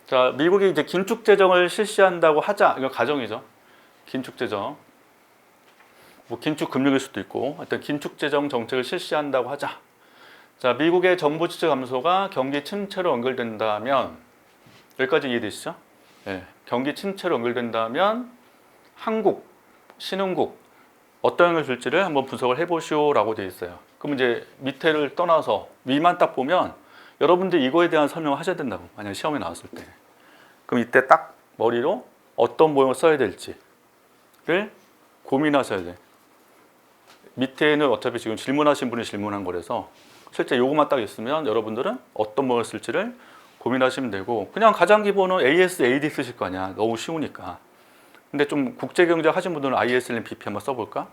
자, 미국이 이제 긴축 재정을 실시한다고 하자. 이거 가정이죠. 긴축 재정. 뭐 긴축 금융일 수도 있고, 하여튼 긴축 재정 정책을 실시한다고 하자. 자, 미국의 정부 지출 감소가 경기 침체로 연결된다면, 여기까지 이해되시죠? 네. 경기 침체로 연결된다면 한국, 신흥국 어떤 영향을 줄지를 한번 분석을 해보시오라고 되어 있어요. 그럼 이제 밑에를 떠나서 위만 딱 보면 여러분들 이거에 대한 설명을 하셔야 된다고. 만약에 시험에 나왔을 때. 그럼 이때 딱 머리로 어떤 모형을 써야 될지를 고민하셔야 돼. 밑에는 어차피 지금 질문하신 분이 질문한 거라서 실제 요것만 딱 있으면 여러분들은 어떤 모형을 쓸지를 고민하시면 되고, 그냥 가장 기본은 AS, AD 쓰실 거 아니야. 너무 쉬우니까. 근데 좀 국제경제 하신 분들은 ISLM BP 한번 써볼까?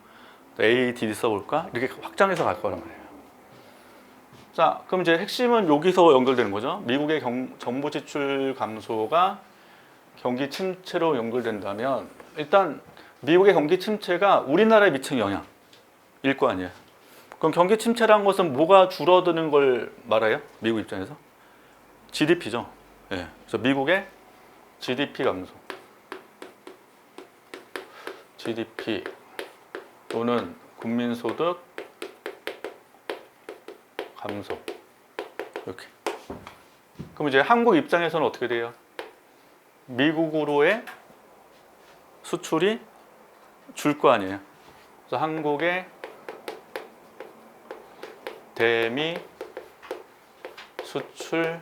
ADD 써볼까? 이렇게 확장해서 갈 거란 말이에요. 자, 그럼 이제 핵심은 여기서 연결되는 거죠. 미국의 정부 지출 감소가 경기 침체로 연결된다면, 일단 미국의 경기 침체가 우리나라에 미치는 영향일 거 아니에요. 그럼 경기 침체라는 것은 뭐가 줄어드는 걸 말해요? 미국 입장에서? GDP죠. 예. 그래서 미국의 GDP 감소. GDP 또는 국민소득 감소. 이렇게. 그럼 이제 한국 입장에서는 어떻게 돼요? 미국으로의 수출이 줄 거 아니에요. 그래서 한국의 대미 수출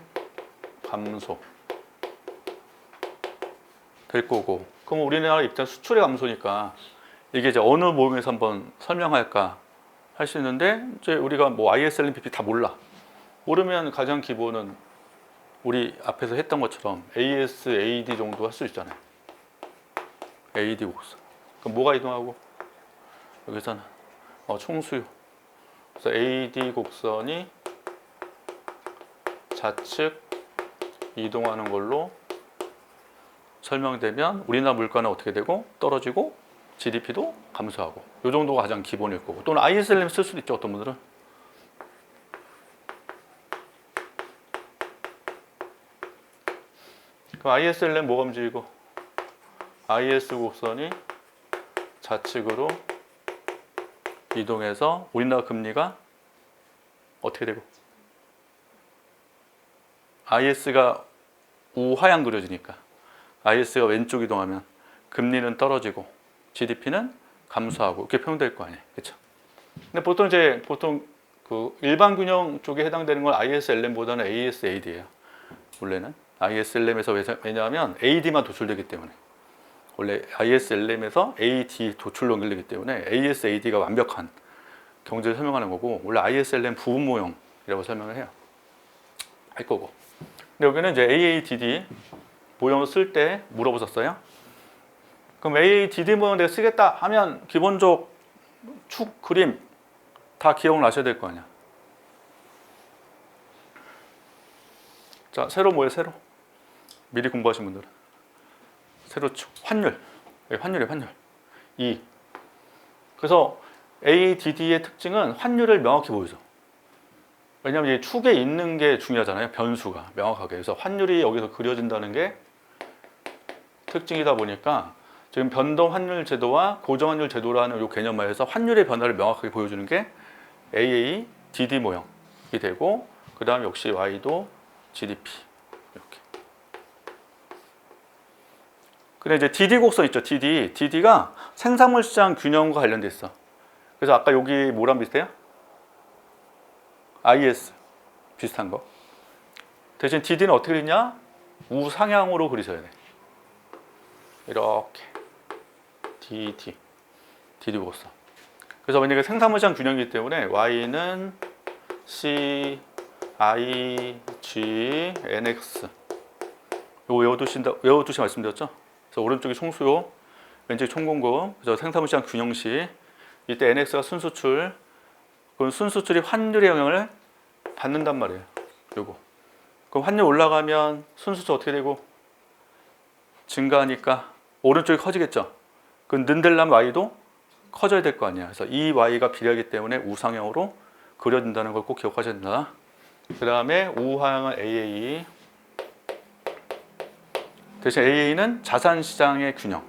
감소 될 거고, 그럼 우리나라 입장 수출의 감소니까 이게 이제 어느 모형에서 한번 설명할까 할 수 있는데, 이제 우리가 뭐 ISLM BP 다 모르면 가장 기본은 우리 앞에서 했던 것처럼 AS, AD 정도 할 수 있잖아요. AD 곡선. 그럼 뭐가 이동하고 여기서는 총수요. 그래서 AD 곡선이 좌측 이동하는 걸로 설명되면 우리나라 물가는 어떻게 되고 떨어지고 GDP도 감소하고, 이 정도가 가장 기본일 거고, 또는 ISLM 쓸 수도 있죠. 어떤 분들은. 그럼 ISLM 뭐가 움직이고, IS 곡선이 좌측으로 이동해서 우리나라 금리가 어떻게 되고, IS가 우하향 그려지니까 IS가 왼쪽 이동하면 금리는 떨어지고 GDP는 감소하고, 이렇게 표현될 거 아니에요. 그렇죠? 근데 보통 그 일반 균형 쪽에 해당되는 건 ISLM보다는 ASAD예요. 원래는 ISLM에서, 왜냐하면 AD만 도출되기 때문에, 원래 ISLM에서 AD 도출로 연결되기 때문에 ASAD가 완벽한 경제를 설명하는 거고, 원래 ISLM 부분 모형이라고 설명을 해요. 할 거고. 근데 여기는 이제 AADD 모형을 쓸 때 물어보셨어요. 그럼 AADD 모형 내가 쓰겠다 하면 기본적 축 그림 다 기억나셔야 될 거 아니야. 자, 세로 뭐예요? 세로. 미리 공부하신 분들은 세로축. 환율. 환율이에요. 환율. 2. 그래서 ADD의 특징은 환율을 명확히 보여줘. 왜냐하면 이 축에 있는 게 중요하잖아요. 변수가 명확하게. 그래서 환율이 여기서 그려진다는 게 특징이다 보니까, 지금 변동 환율 제도와 고정 환율 제도라는 이 개념하에서 환율의 변화를 명확하게 보여주는 게 AADD 모형이 되고, 그 다음 역시 Y도 GDP. 이렇게. 근데 이제 DD 곡선 있죠. DD가 생산물 시장 균형과 관련돼 있어. 그래서 아까 여기 뭐랑 비슷해요? IS 비슷한 거. 대신 DD는 어떻게 그리냐? 우상향으로 그리셔야 돼. 이렇게 DD 곡선. 그래서 만약에 생산물 시장 균형이기 때문에 Y는 C, I, G, NX. 이거 외워두시 말씀드렸죠? 그래서 오른쪽이 총수요, 왼쪽이 총공급. 그래서 생산물 시장 균형 시 이때 NX가 순수출. 그럼 순수출이 환율의 영향을 받는단 말이에요. 요거. 그럼 환율 올라가면 순수출 어떻게 되고? 증가하니까 오른쪽이 커지겠죠. 그럼 는델라면 Y도 커져야 될 거 아니야. 그래서 이 Y가 비례하기 때문에 우상향으로 그려진다는 걸 꼭 기억하셔야 된다. 그 다음에 우하향은 AA, 대신 AA는 자산시장의 균형.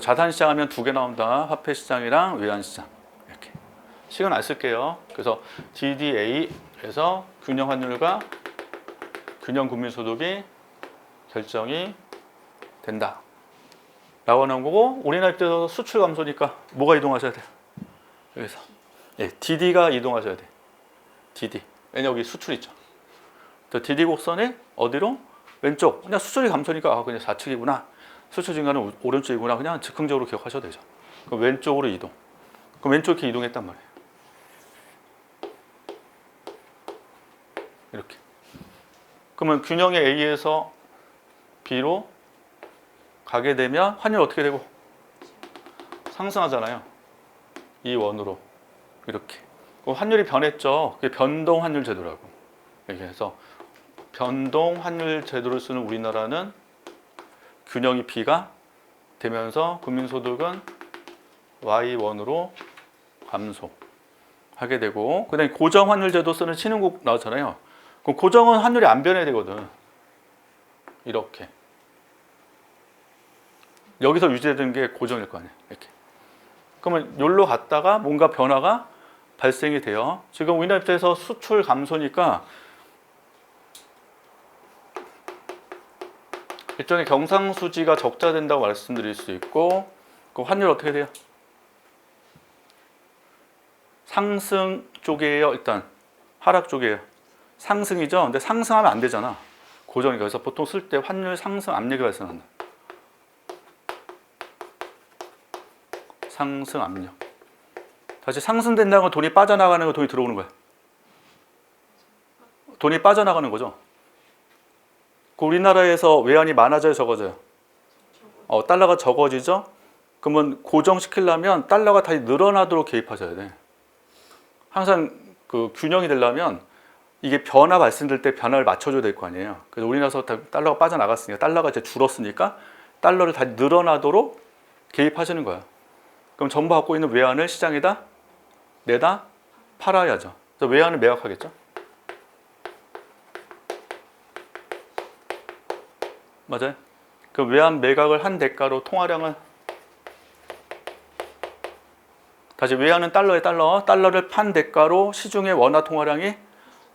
자산시장 하면 두 개 나온다. 화폐시장이랑 외환시장. 이렇게. 시간 안 쓸게요. 그래서 DDA에서 균형 환율과 균형 국민소득이 결정이 된다. 라고 하는 거고, 우리나라 입장에서 수출 감소니까 뭐가 이동하셔야 돼요? 여기서. 예, DD가 이동하셔야 돼. DD. 왜냐 여기 수출 있죠. DD 곡선이 어디로? 왼쪽. 그냥 수출이 감소니까 그냥 좌측이구나. 수출 증가는 오른쪽이구나. 그냥 즉흥적으로 기억하셔도 되죠. 그럼 왼쪽으로 이동. 그럼 왼쪽 이렇게 이동했단 말이에요. 이렇게. 그러면 균형의 A에서 B로 가게 되면 환율 어떻게 되고? 상승하잖아요. 이 원으로. 이렇게. 그럼 환율이 변했죠. 그게 변동 환율 제도라고. 이렇게 해서 변동 환율 제도를 쓰는 우리나라는 균형이 B가 되면서 국민소득은 Y1으로 감소하게 되고, 그다음에 고정 환율 제도 쓰는 신흥국 나왔잖아요. 그럼 고정은 환율이 안 변해야 되거든. 이렇게. 여기서 유지되는 게 고정일 거 아니에요. 이렇게. 그러면 여기로 갔다가 뭔가 변화가 발생이 돼요. 지금 우리나라 입장에서 수출 감소니까 일종의 경상수지가 적자 된다고 말씀드릴 수 있고, 그 환율 어떻게 돼요? 상승 쪽이에요? 일단 하락 쪽이에요? 상승이죠? 근데 상승하면 안 되잖아. 고정이니까. 그래서 보통 쓸 때 환율 상승 압력이 발생한다. 상승 압력. 다시 상승된다는 건 돈이 빠져나가는 거, 돈이 들어오는 거야. 돈이 빠져나가는 거죠. 우리나라에서 외환이 많아져요, 적어져요? 달러가 적어지죠? 그러면 고정시키려면 달러가 다시 늘어나도록 개입하셔야 돼. 항상 그 균형이 되려면 이게 변화 발생될 때 변화를 맞춰줘야 될 거 아니에요. 그래서 우리나라에서 달러가 빠져나갔으니까, 달러가 이제 줄었으니까 달러를 다시 늘어나도록 개입하시는 거야. 그럼 정부 갖고 있는 외환을 시장에다 내다 팔아야죠. 그래서 외환을 매각하겠죠. 맞아요. 그 외환 매각을 한 대가로 통화량은 다시 외환은 달러에 달러를 판 대가로 시중의 원화 통화량이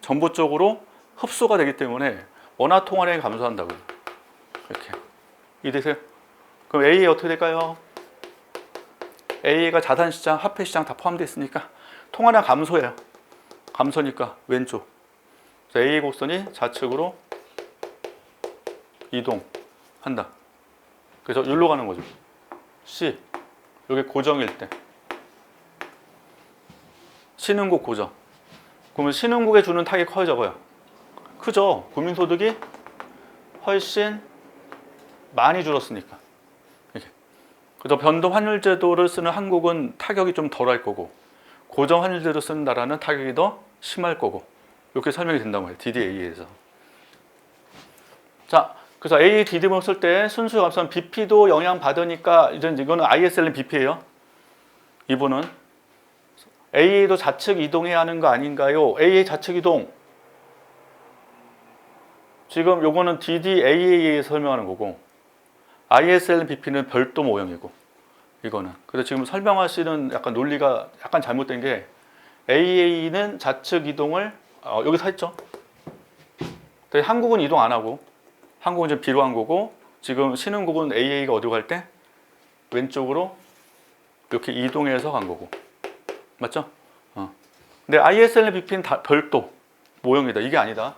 전부적으로 흡수가 되기 때문에 원화 통화량이 감소한다고요. 이렇게 이해되세요? 그럼 A 어떻게 될까요? A가 자산시장, 화폐시장 다 포함되어 있으니까 통화량 감소예요. 감소니까 왼쪽. A 곡선이 좌측으로 이동한다. 그래서 여기로 가는 거죠. C. 여기 고정일 때. 신흥국 고정. 그러면 신흥국에 주는 타격이 커요, 적어요? 크죠. 국민소득이 훨씬 많이 줄었으니까. 이렇게. 그래서 변동 환율 제도를 쓰는 한국은 타격이 좀 덜할 거고, 고정 환율 제도 쓰는 나라는 타격이 더 심할 거고, 이렇게 설명이 된단 말이에요. DDA에서. 자, 그래서 A, DD를 쓸 때 순수 감소는 BP도 영향 받으니까 이거는 ISL은 BP예요. 이분은 AA도 좌측 이동해야 하는 거 아닌가요? AA 좌측 이동. 지금 요거는 DDAA에 설명하는 거고, ISL은 BP는 별도 모형이고, 이거는. 그래서 지금 설명하시는 약간 논리가 약간 잘못된 게, AA는 좌측 이동을 여기서 했죠. 한국은 이동 안 하고, 한국은 이제 B로 한 거고, 지금 신흥국은 AA가 어디로 갈 때? 왼쪽으로 이렇게 이동해서 간 거고. 맞죠? 근데 ISL과 BP는 다 별도 모형이다. 이게 아니다.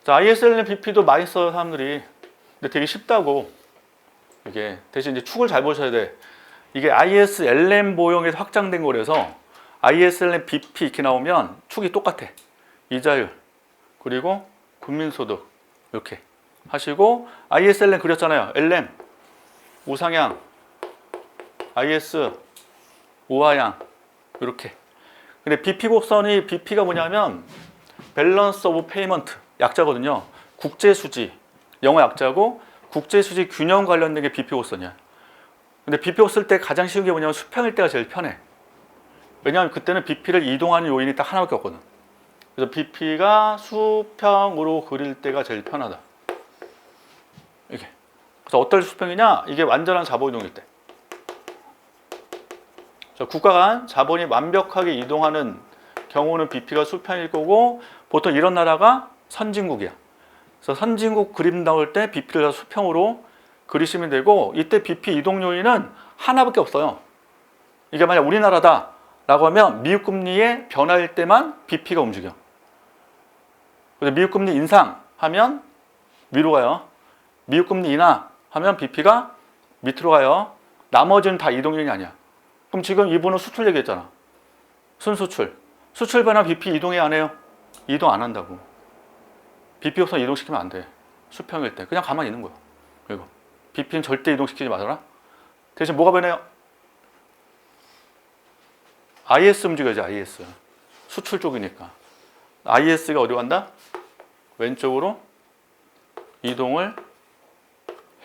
자, ISL과 BP도 많이 써요, 사람들이. 근데 되게 쉽다고. 이게 대신 이제 축을 잘 보셔야 돼. 이게 ISLM 모형에서 확장된 거라서 ISLM BP 이렇게 나오면 축이 똑같아. 이자율 그리고 국민소득 이렇게 하시고, ISLM 그렸잖아요. LM 우상향, IS 우하향 이렇게. 근데 BP 곡선이, BP가 뭐냐면 밸런스 오브 페이먼트 약자거든요. 국제수지 영어 약자고, 국제수지 균형 관련된 게 BP 곡선이야. 근데 BP 곡 쓸 때 가장 쉬운 게 뭐냐면 수평일 때가 제일 편해. 왜냐하면 그때는 BP를 이동하는 요인이 딱 하나밖에 없거든. 그래서 BP가 수평으로 그릴 때가 제일 편하다. 이게. 그래서 어떨 수평이냐? 이게 완전한 자본이동일 때. 국가 간 자본이 완벽하게 이동하는 경우는 BP가 수평일 거고, 보통 이런 나라가 선진국이야. 그래서 선진국 그림 나올 때 BP를 수평으로 그리시면 되고, 이때 BP 이동 요인은 하나밖에 없어요. 이게 만약 우리나라다 라고 하면 미국 금리의 변화일 때만 BP가 움직여. 그래서 미국 금리 인상하면 위로 가요. 미국 금리 인하하면 BP가 밑으로 가요. 나머지는 다 이동 요인이 아니야. 그럼 지금 이분은 수출 얘기했잖아. 순수출. 수출 변화 BP 이동해 안 해요? 이동 안 한다고. BP 없으면 이동시키면 안 돼. 수평일 때. 그냥 가만히 있는 거야. 그리고 BP는 절대 이동시키지 마라. 대신 뭐가 변해요? IS 움직여야지, IS. 수출 쪽이니까. IS가 어디 간다? 왼쪽으로 이동을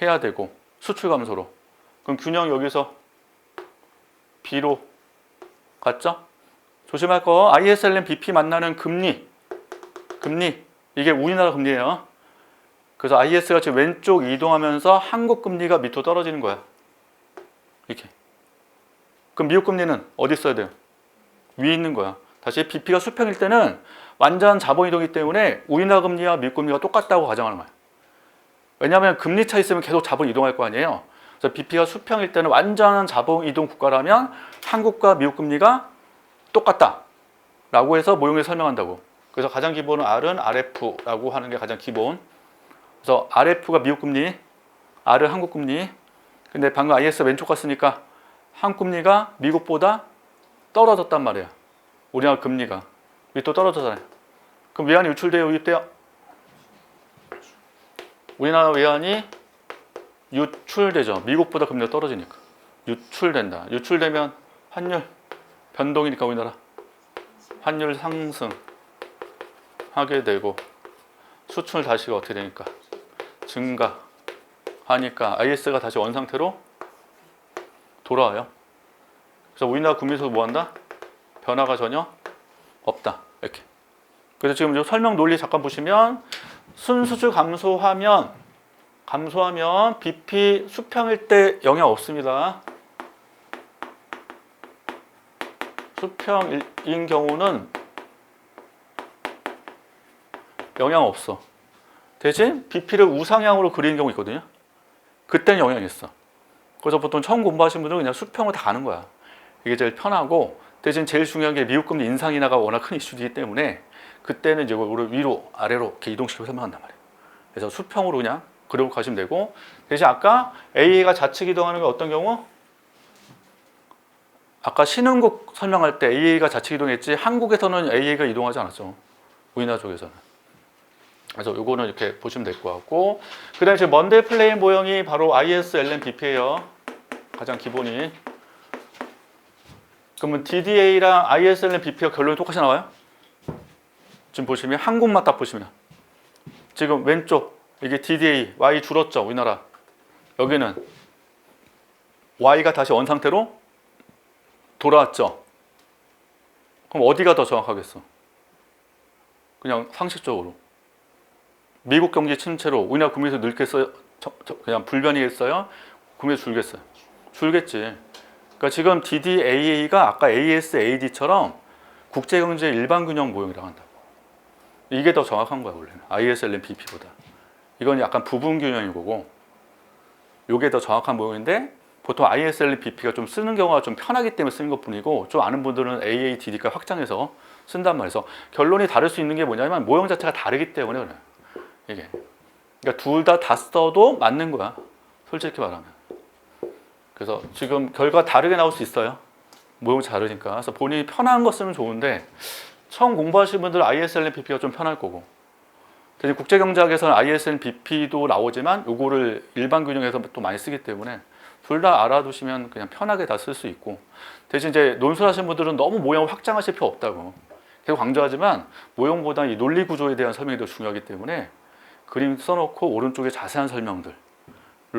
해야 되고, 수출 감소로. 그럼 균형 여기서 B로 갔죠? 조심할 거, ISLM BP 만나는 금리. 이게 우리나라 금리예요. 그래서 IS가 지금 왼쪽 이동하면서 한국 금리가 밑으로 떨어지는 거야. 이렇게. 그럼 미국 금리는 어디 있어야 돼요? 위에 있는 거야. 다시 BP가 수평일 때는 완전 자본 이동이기 때문에 우리나라 금리와 미국 금리가 똑같다고 가정하는 거야. 왜냐하면 금리 차 있으면 계속 자본 이동할 거 아니에요. 그래서 BP가 수평일 때는 완전한 자본 이동 국가라면 한국과 미국 금리가 똑같다 라고 해서 모형을 설명한다고. 그래서 가장 기본은 R은 RF라고 하는 게 가장 기본. 그래서 RF가 미국 금리, R은 한국 금리. 근데 방금 IS 왼쪽 갔으니까 한국 금리가 미국보다 떨어졌단 말이야. 우리나라 금리가 밑으로 떨어졌잖아요. 그럼 외환이 유출돼요, 유입돼요? 우리나라 외환이 유출되죠. 미국보다 금리가 떨어지니까 유출된다. 유출되면 환율 변동이니까 우리나라 환율 상승하게 되고, 수출 다시가 어떻게 되니까 증가하니까 IS가 다시 원상태로 돌아와요. 그래서 우리나라 국민에서 뭐한다? 변화가 전혀 없다. 이렇게. 그래서 지금 설명 논리 잠깐 보시면, 순수출 감소하면 BP 수평일 때 영향 없습니다. 수평인 경우는 영향 없어. 대신 BP를 우상향으로 그리는 경우 있거든요. 그때는 영향이 있어. 그래서 보통 처음 공부하신 분들은 그냥 수평으로 다 가는 거야. 이게 제일 편하고, 대신 제일 중요한 게 미국 금리 인상 인하가 워낙 큰 이슈이기 때문에 그때는 이제 위로 아래로 이렇게 이동시켜서 설명한단 말이에요. 그래서 수평으로 그냥 그리고 가시면 되고, 대신 아까 AA가 좌측 이동하는 게 어떤 경우? 아까 신흥국 설명할 때 AA가 좌측 이동했지, 한국에서는 AA가 이동하지 않았죠. 우리나라 쪽에서는. 그래서 요거는 이렇게 보시면 될 것 같고, 그 다음에 지금 먼데이 플레인 모형이 바로 ISLM BP예요. 가장 기본이. 그러면 DDA랑 ISLM BP가 결론이 똑같이 나와요? 지금 보시면 한국만 딱 보시면 지금 왼쪽 이게 DDA Y 줄었죠, 우리나라. 여기는 Y가 다시 원상태로 돌아왔죠. 그럼 어디가 더 정확하겠어? 그냥 상식적으로 미국 경기 침체로 우리나라 국민에서 늙겠어요? 그냥 불변이겠어요? 국민에서 줄겠어요? 줄겠지. 그러니까 지금 DDAA가 아까 ASAD처럼 국제경제 일반균형 모형이라고 한다고. 이게 더 정확한 거야 원래는. ISLM BP보다. 이건 약간 부분균형인 거고, 이게 더 정확한 모형인데, 보통 ISLM BP가 좀 쓰는 경우가 좀 편하기 때문에 쓰는 것뿐이고, 좀 아는 분들은 AADD까지 확장해서 쓴단 말이에요. 결론이 다를 수 있는 게 뭐냐면 모형 자체가 다르기 때문에 그래. 이게. 그러니까 둘 다 써도 맞는 거야. 솔직히 말하면. 그래서 지금 결과 다르게 나올 수 있어요. 모형 다르니까. 그래서 본인이 편한 거 쓰면 좋은데, 처음 공부하시는 분들은 ISLM BP가 좀 편할 거고, 대신 국제경제학에서는 ISLM BP도 나오지만 요거를 일반 균형에서 또 많이 쓰기 때문에 둘 다 알아두시면 그냥 편하게 다 쓸 수 있고, 대신 이제 논술하시는 분들은 너무 모형을 확장하실 필요 없다고 계속 강조하지만, 모형보다 이 논리 구조에 대한 설명이 더 중요하기 때문에 그림 써놓고 오른쪽에 자세한 설명들로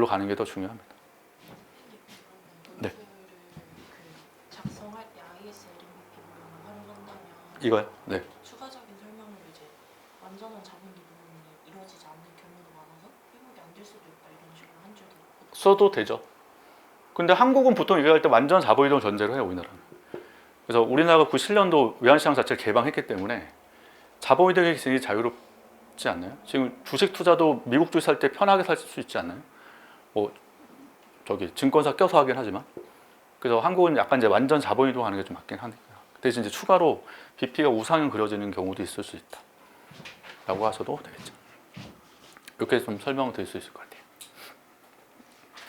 가는 게 더 중요합니다. 네. 작성할 때 ISLM BP만 활용한다면 이거요? 네. 추가적인 설명을 완전한 자본 이동이 이루어지지 않는 경우도 많아서 회복이 안 될 수도 있다 이런 식으로 한 줄도 있거든요. 써도 되죠. 근데 한국은 보통 얘기할 때 완전 자본이동 전제로 해요, 우리나라는. 그래서 우리나라가 97년도 외환시장 자체를 개방했기 때문에 자본이동의 기능이 자유롭지 않나요? 지금 주식 투자도 미국 주식 살 때 편하게 살 수 있지 않나요? 뭐 저기 증권사 껴서 하긴 하지만. 그래서 한국은 약간 이제 완전 자본이동 하는 게 좀 맞긴 하니까. 대신 이제 추가로 BP가 우상향 그려지는 경우도 있을 수 있다. 라고 하셔도 되겠죠. 이렇게 좀 설명을 드릴 수 있을 것 같아요.